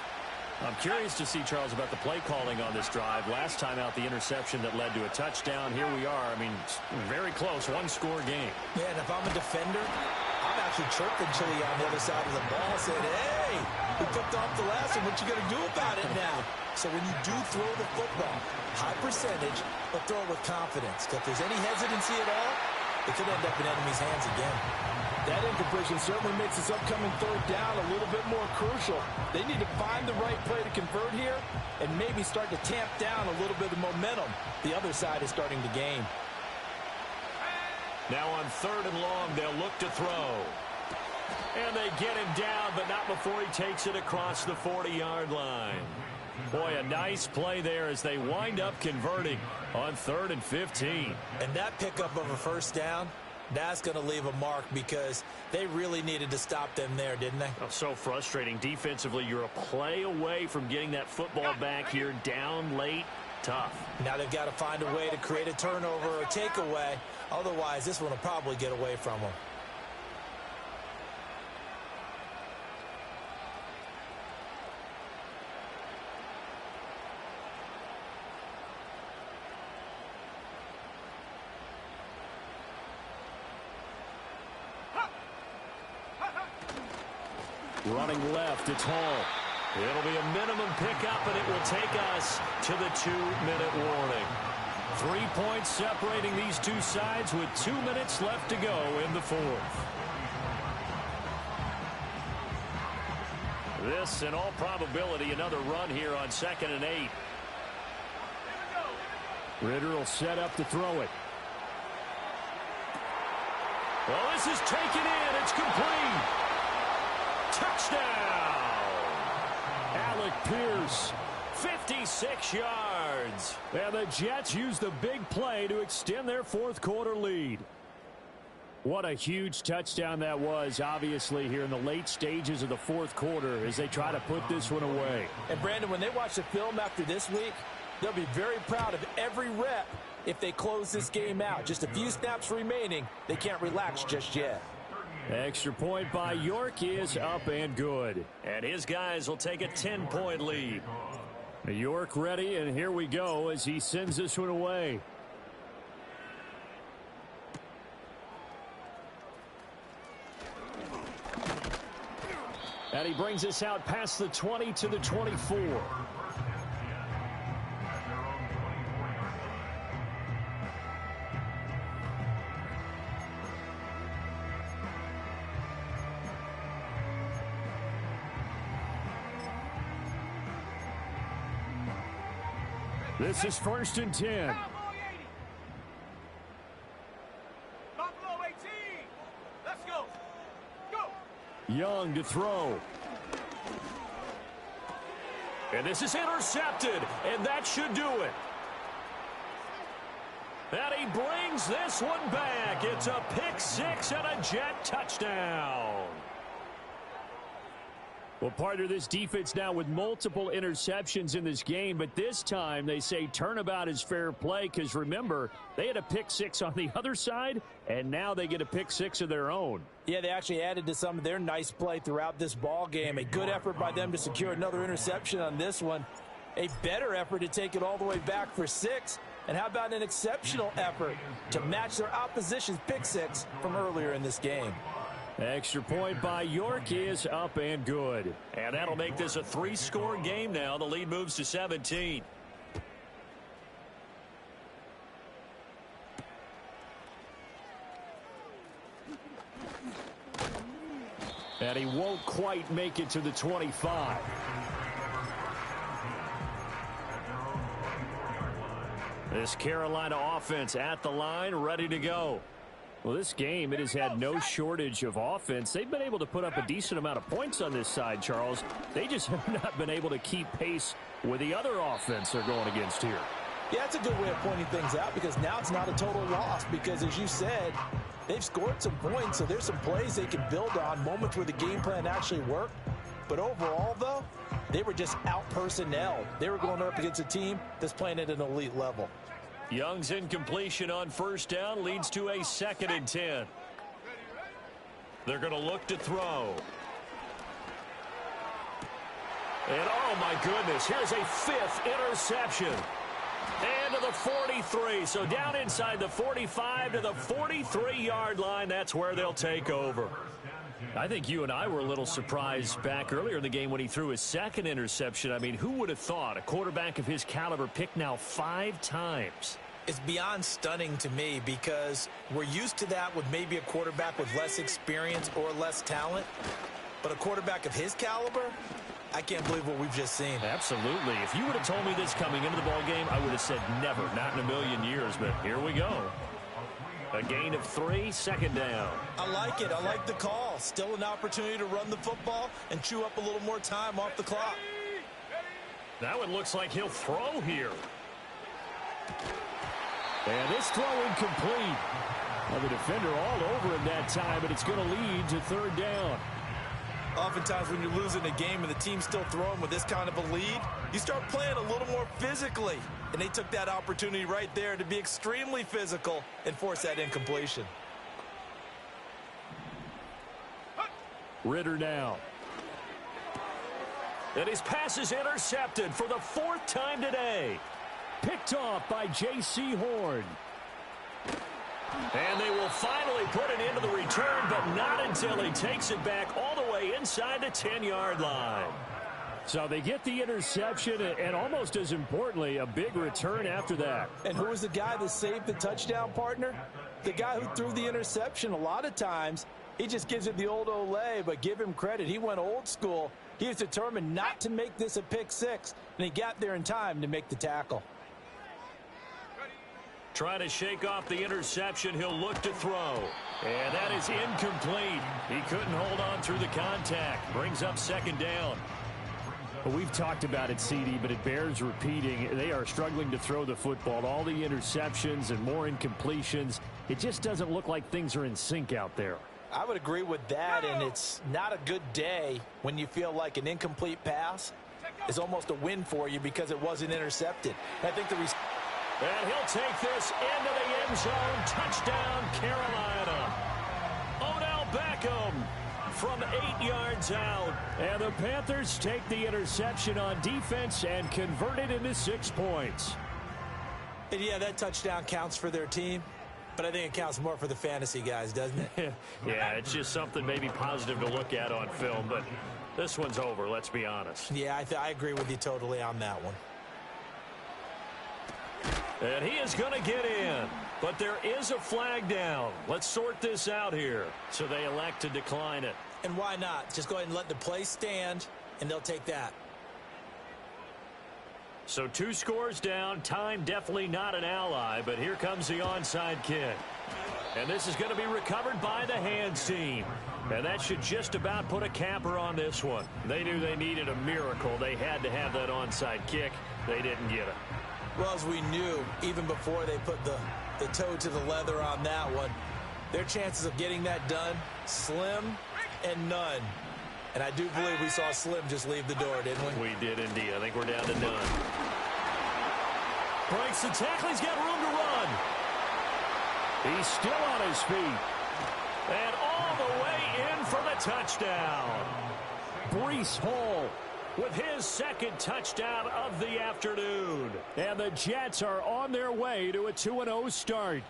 I'm curious to see, Charles, about the play calling on this drive. Last time out, the interception that led to a touchdown. Here we are. I mean, very close, 1-score game.
Yeah, and if I'm a defender, I'm actually chirping Chili on the other side of the ball, saying, hey, we picked off the last one. What you going to do about it now? So when you do throw the football, high percentage, but throw it with confidence. Because if there's any hesitancy at all, it could end up in enemy's hands again. That incompletion certainly makes this upcoming 3rd down a little bit more crucial. They need to find the right play to convert here and maybe start to tamp down a little bit of momentum the other side is starting to gain.
Now on 3rd and long, they'll look to throw. And they get him down, but not before he takes it across the 40-yard line. Boy, a nice play there as they wind up converting on 3rd and 15.
And that pickup of a 1st down, that's going to leave a mark because they really needed to stop them there, didn't they?
Oh, so frustrating. Defensively, you're a play away from getting that football back here down late. Tough.
Now they've got to find a way to create a turnover or takeaway. Otherwise, this one will probably get away from them.
Running left, it's Hall. It'll be a minimum pickup, and it will take us to the 2-minute warning. 3 points separating these two sides with 2 minutes left to go in the 4th. This, in all probability, another run here on 2nd and 8. Ritter will set up to throw it. Well, this is taken in. It's complete. Touchdown! Alec Pierce, 56 yards. And the Jets use the big play to extend their 4th quarter lead. What a huge touchdown that was, obviously, here in the late stages of the 4th quarter as they try to put this one away.
And, Brandon, when they watch the film after this week, They'll be very proud of every rep if they close this game out. Just a few snaps remaining. They can't relax just yet.
Extra point by York is up and good. And his guys will take a 10-point lead. York ready, and here we go as he sends this one away. And he brings us out past the 20 to the 24. This is 1st and 10.
Buffalo 18. Let's go. Go.
Young to throw. And this is intercepted, and that should do it. And he brings this one back. It's a pick six and a Jet touchdown. Well, partner, this defense now with multiple interceptions in this game, but this time they say turnabout is fair play because, remember, they had a pick six on the other side, and now they get a pick six of their own.
Yeah, they actually added to some of their nice play throughout this ball game. A good effort by them to secure another interception on this one. A better effort to take it all the way back for 6. And how about an exceptional effort to match their opposition's pick six from earlier in this game?
Extra point by York is up and good. And that'll make this a 3-score game now. The lead moves to 17. And he won't quite make it to the 25. This Carolina offense at the line, ready to go. Well, this game, it has had no shortage of offense. They've been able to put up a decent amount of points on this side, Charles. They just have not been able to keep pace with the other offense they're going against here.
Yeah, that's a good way of pointing things out because now it's not a total loss because, as you said, they've scored some points, so there's some plays they can build on, moments where the game plan actually worked. But overall, though, they were just out-personnelled. They were going up against a team that's playing at an elite level.
Young's incompletion on 1st down leads to a 2nd and 10. They're going to look to throw. And oh my goodness, here's a 5th interception. And to the 43, so down inside the 45 to the 43-yard line. That's where they'll take over. I think you and I were a little surprised back earlier in the game when he threw his 2nd interception. I mean, who would have thought a quarterback of his caliber picked now 5 times?
It's beyond stunning to me because we're used to that with maybe a quarterback with less experience or less talent. But a quarterback of his caliber, I can't believe what we've just seen.
Absolutely. If you would have told me this coming into the ball game, I would have said never, not in a million years. But here we go. A gain of 3, 2nd down.
I like it. I like the call. Still an opportunity to run the football and chew up a little more time off the clock.
That one looks like he'll throw here. And this throw incomplete. Well, the defender all over him that time, but it's going to lead to 3rd down.
Oftentimes when you're losing a game and the team's still throwing with this kind of a lead, you start playing a little more physically. And they took that opportunity right there to be extremely physical and force that incompletion.
Ritter now. And his pass is intercepted for the 4th time today. Picked off by J.C. Horn. And they will finally put an end to the return, but not until he takes it back all the way inside the 10-yard line. So they get the interception, and almost as importantly, a big return after that.
And who was the guy that saved the touchdown, partner? The guy who threw the interception. A lot of times, he just gives it the old Olay, but give him credit. He went old school. He was determined not to make this a pick six, and he got there in time to make the tackle.
Trying to shake off the interception, he'll look to throw. And that is incomplete. He couldn't hold on through the contact. Brings up 2nd down. Well, we've talked about it, CD, but it bears repeating. They are struggling to throw the football. All the interceptions and more incompletions. It just doesn't look like things are in sync out there.
I would agree with that, and it's not a good day when you feel like an incomplete pass is almost a win for you because it wasn't intercepted. And I think
and he'll take this into the end zone. Touchdown, Carolina. Odell Beckham from 8 yards out. And the Panthers take the interception on defense and convert it into 6 points.
And yeah, that touchdown counts for their team. But I think it counts more for the fantasy guys, doesn't it?
Yeah, it's just something maybe positive to look at on film. But this one's over, let's be honest.
Yeah, I agree with you totally on that one.
And he is going to get in. But there is a flag down. Let's sort this out here. So they elect to decline it.
And why not? Just go ahead and let the play stand, and they'll take that.
So 2 scores down. Time definitely not an ally, but here comes the onside kick. And this is going to be recovered by the hands team. And that should just about put a capper on this one. They knew they needed a miracle. They had to have that onside kick. They didn't get it.
Well, as we knew, even before they put the toe to the leather on that one, their chances of getting that done, slim and none. And I do believe we saw Slim just leave the door, didn't we?
We did indeed. I think we're down to none. Breaks the tackle. He's got room to run. He's still on his feet. And all the way in for the touchdown. Breece Hall with his 2nd touchdown of the afternoon. And the Jets are on their way to a 2-0 start.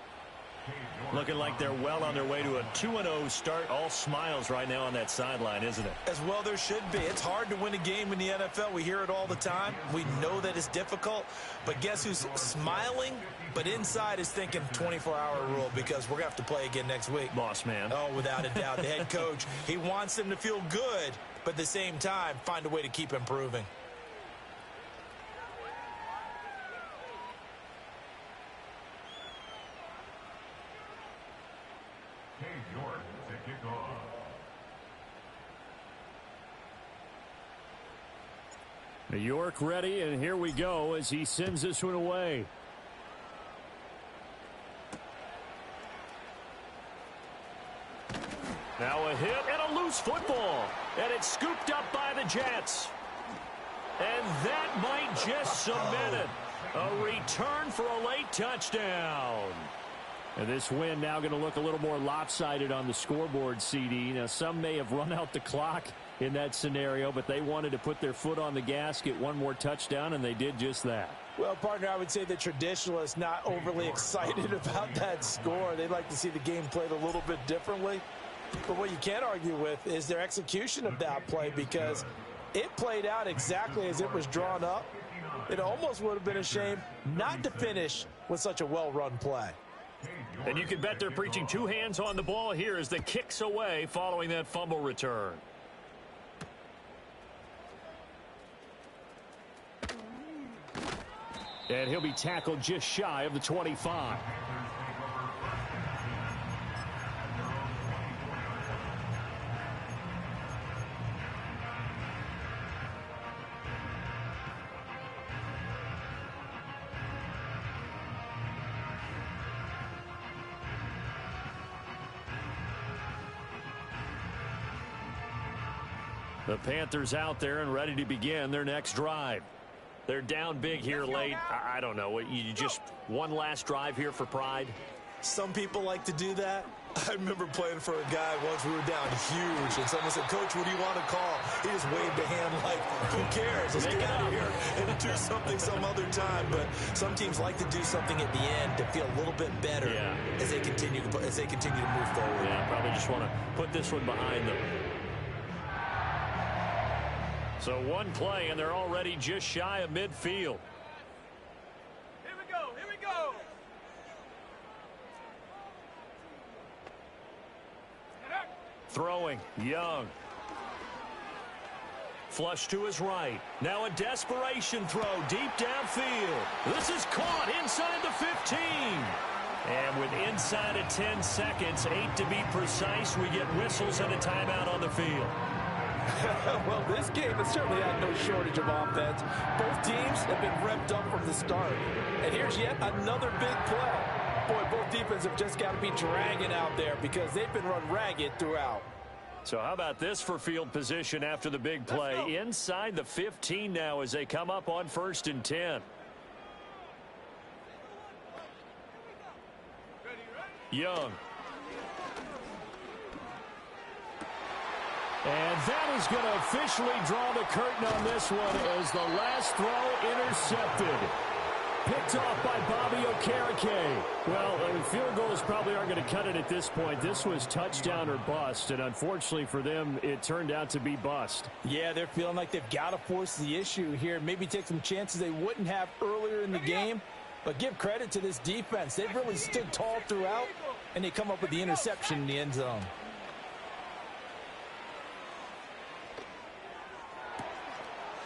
Looking like they're well on their way to a 2-0 start. All smiles right now on that sideline, isn't it?
As well there should be. It's hard to win a game in the NFL. We hear it all the time. We know that it's difficult. But guess who's smiling? But inside is thinking 24-hour rule because we're going to have to play again next week.
Boss man.
Oh, without a doubt. The head coach, he wants them to feel good, but at the same time, find a way to keep improving.
To kick off.
New York ready, and here we go as he sends this one away. Now a hit and a loose football. And it's scooped up by the Jets. And that might just cement it. A return for a late touchdown. And this win now going to look a little more lopsided on the scoreboard, CD. Now, some may have run out the clock in that scenario, but they wanted to put their foot on the gas, get one more touchdown, and they did just that.
Well, partner, I would say the traditionalists not overly excited about that score. They'd like to see the game played a little bit differently. But what you can't argue with is their execution of that play because it played out exactly as it was drawn up. It almost would have been a shame not to finish with such a well-run play.
And you can bet they're preaching 2 hands on the ball here as the kick's away following that fumble return. And he'll be tackled just shy of the 25. The Panthers out there and ready to begin their next drive. They're down big here late. I don't know. You just one last drive here for pride?
Some people like to do that. I remember playing for a guy once. We were down huge, and someone said, "Coach, what do you want to call?" He just waved a hand like, who cares? Let's get out of here and do something some other time. But some teams like to do something at the end to feel a little bit better as they continue to move forward.
Yeah, probably just want to put this one behind them. So one play, and they're already just shy of midfield.
Here we go, here we go.
Throwing, Young. Flush to his right. Now a desperation throw deep downfield. This is caught inside the 15. And with inside of 10 seconds, 8 to be precise, we get whistles and a timeout on the field.
Well, this game has certainly had no shortage of offense. Both teams have been revved up from the start. And here's yet another big play. Boy, both defenses have just got to be dragging out there because they've been run ragged throughout.
So how about this for field position after the big play? Inside the 15 now as they come up on 1st and 10. Young. And that is going to officially draw the curtain on this one as the last throw intercepted. Picked off by Bobby Okereke. Well, field goals probably aren't going to cut it at this point. This was touchdown or bust, and unfortunately for them, it turned out to be bust.
Yeah, they're feeling like they've got to force the issue here. Maybe take some chances they wouldn't have earlier in the game. But give credit to this defense. They've really stood tall throughout, and they come up with the interception in the end zone.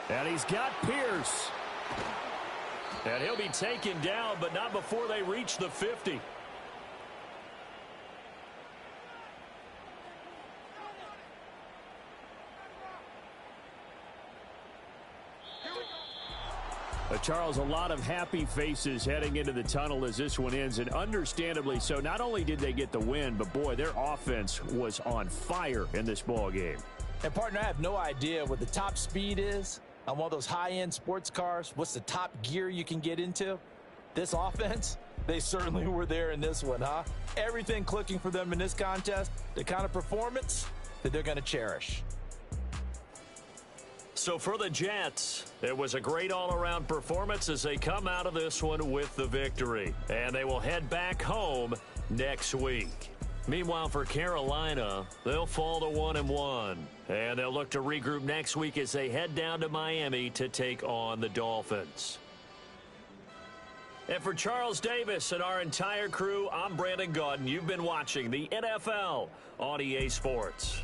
And he's got Pierce. And he'll be taken down, but not before they reach the 50. Charles, a lot of happy faces heading into the tunnel as this one ends, and understandably so. Not only did they get the win, but boy, their offense was on fire in this ball game.
And partner, I have no idea what the top speed is on one of those high-end sports cars. What's the top gear you can get into? This offense, they certainly were there in this one, huh? Everything clicking for them in this contest, the kind of performance that they're going to cherish.
So for the Jets, it was a great all-around performance as they come out of this one with the victory. And they will head back home next week. Meanwhile, for Carolina, they'll fall to 1-1. And they'll look to regroup next week as they head down to Miami to take on the Dolphins. And for Charles Davis and our entire crew, I'm Brandon Gaudin. You've been watching the NFL on EA Sports.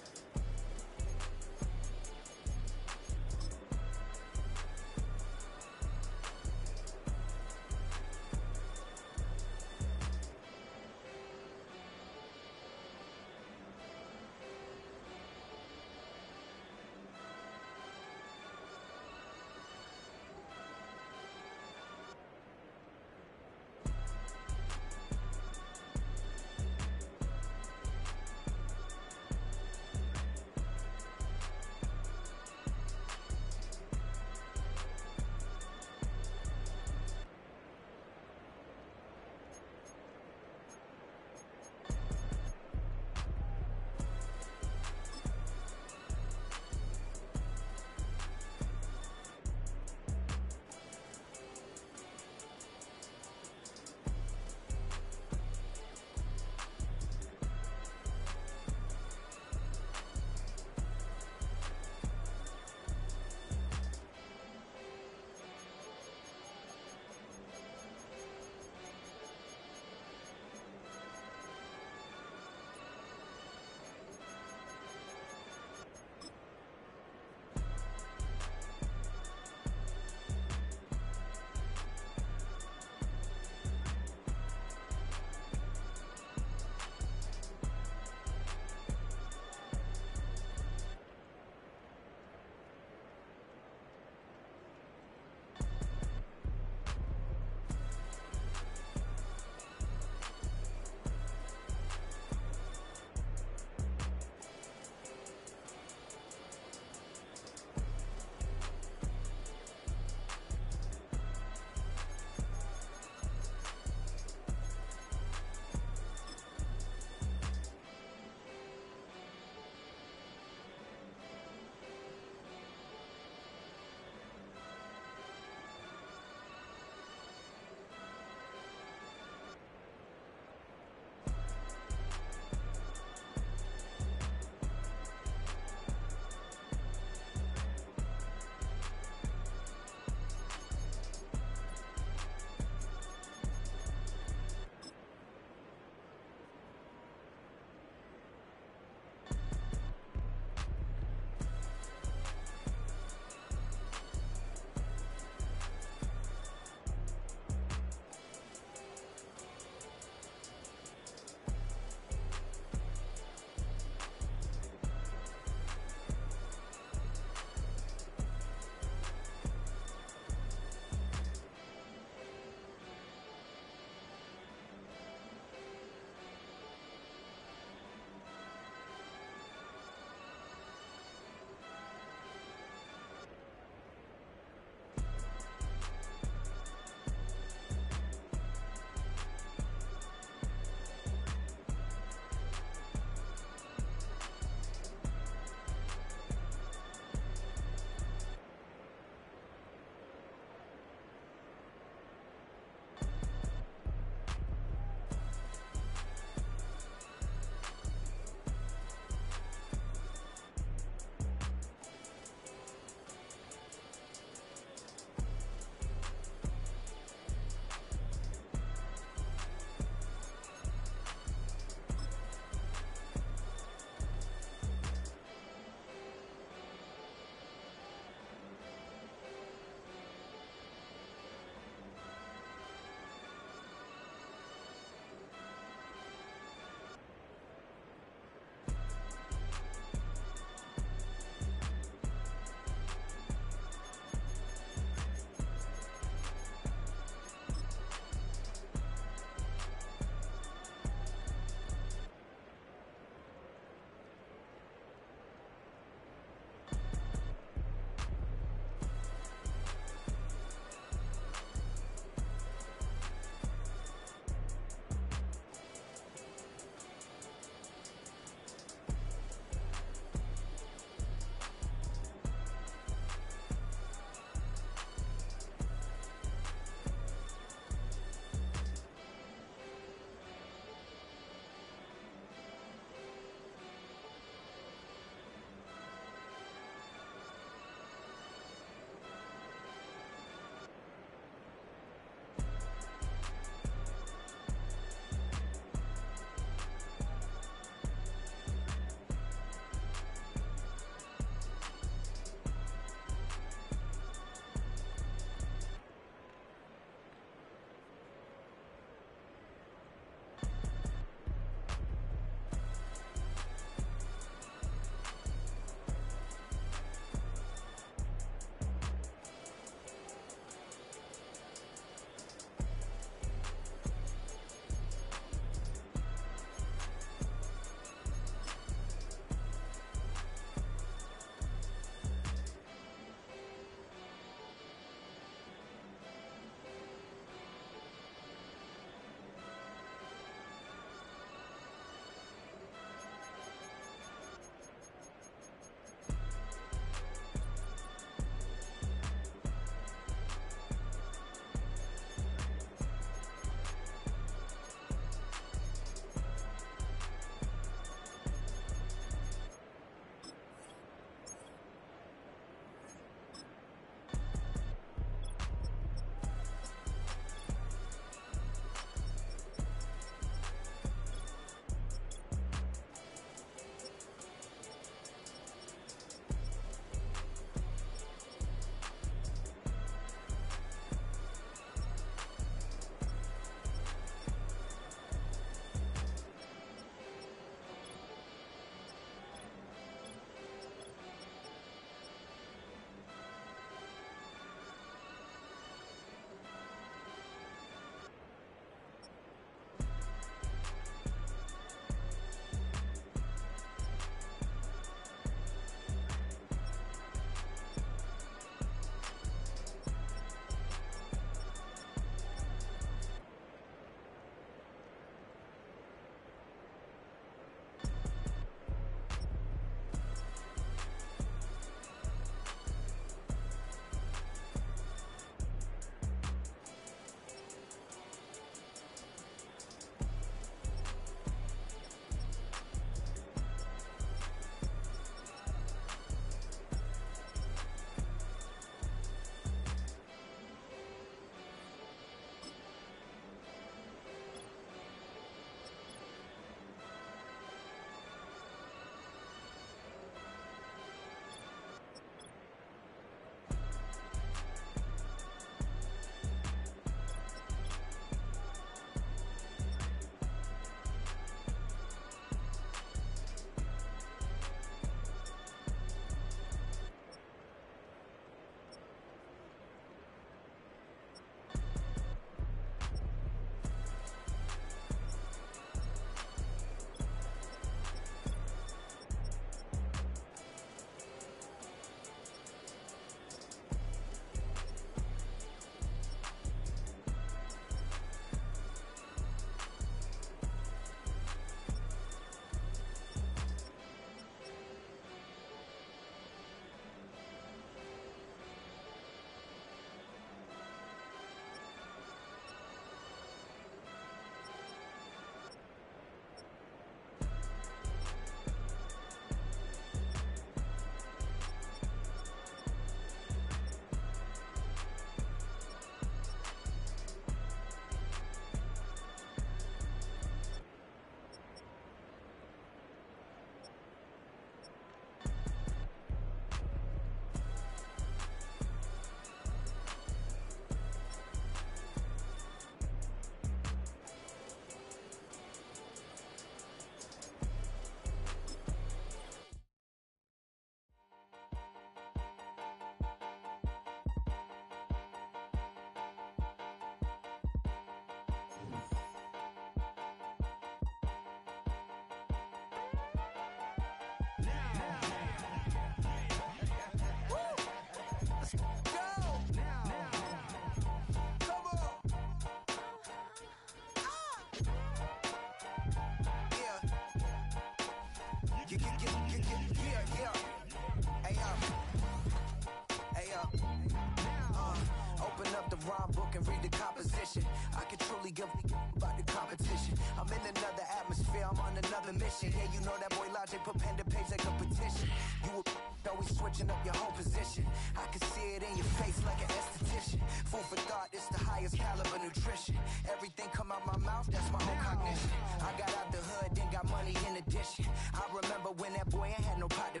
me switching up your whole position. I can see it in your face like an esthetician. Food for thought, it's the highest caliber nutrition. Everything come out my mouth, that's my whole cognition. I got out the hood, then got money in addition. I remember when that boy ain't had no pot to.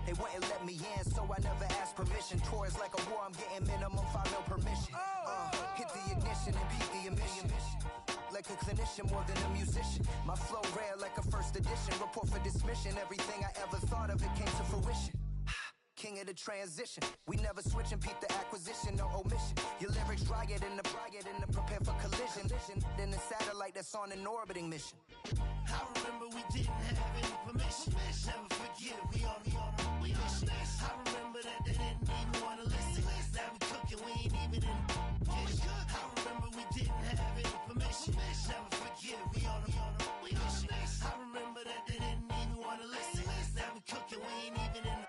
They wouldn't let me in, so I never asked permission. Tours like a war, I'm getting minimum 5 mil permission. Hit the ignition and beat the emission. Like a clinician more than a musician. My flow rare like a first edition. Report for dismission. Everything I ever thought of, it came to fruition. King of the transition. We never switch and peep the acquisition, no omission. Your lyrics dry it in the prepare for collision. Then the satellite that's on an orbiting mission.
I remember we didn't have any permission. Never forget we on a mission. I remember that they didn't even want to listen. Now we cooking, we ain't even in the kitchen. I remember we didn't have any permission. Never forget we on a mission. I remember that they didn't even want to listen. Now we cooking, we ain't even in